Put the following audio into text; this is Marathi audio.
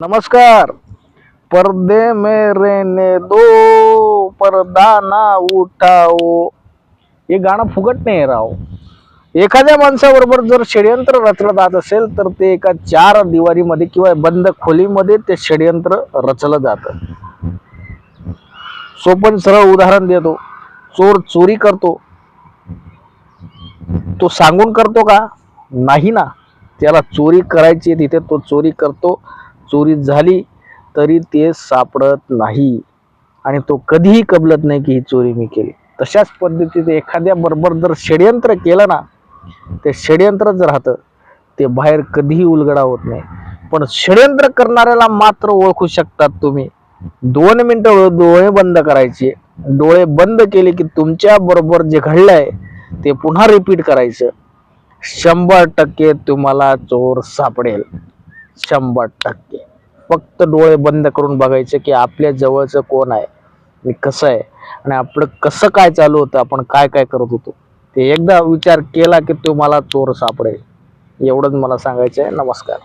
नमस्कार। पर्दे में रहने दो, पर्दा ना उठाओ, हे गाणं फुकट नाही राव। एखाद्या माणसाबरोबर जर षडयंत्र रचलं जात असेल तर ते एका चार दिवारीमध्ये किंवा बंद खोलीमध्ये ते षडयंत्र रचलं जातं। सोपन सरळ उदाहरण देतो। चोर चोरी करतो, तो सांगून करतो का? नाही ना। त्याला चोरी करायची तिथे तो चोरी करतो, चोरी झाली तरी ते सापडत नाही आणि तो कधीही कबलत नाही की ही चोरी मी केली। तशाच पद्धतीने एखाद्या बरोबर जर षडयंत्र केलं ना, ते षडयंत्रच राहतं, ते बाहेर कधीही उलगडा होत नाही। पण षडयंत्र करणाऱ्याला मात्र ओळखू शकतात तुम्ही। 2 मिनिटं डोळे बंद करायचे, डोळे बंद केले की तुमच्या बरोबर जे घडलंय ते पुन्हा रिपीट करायचं। 100% तुम्हाला चोर सापडेल, 100%। फक्त डोळे बंद करून बघायचे की आपल्या जवळचं कोण आहे, मी कसं आहे आणि आपलं कसं काय चालू होतं, आपण काय काय करत होतो, ते एकदा विचार केला की तुम्हाला चोर सापडेल। एवढंच मला सांगायचं आहे। नमस्कार।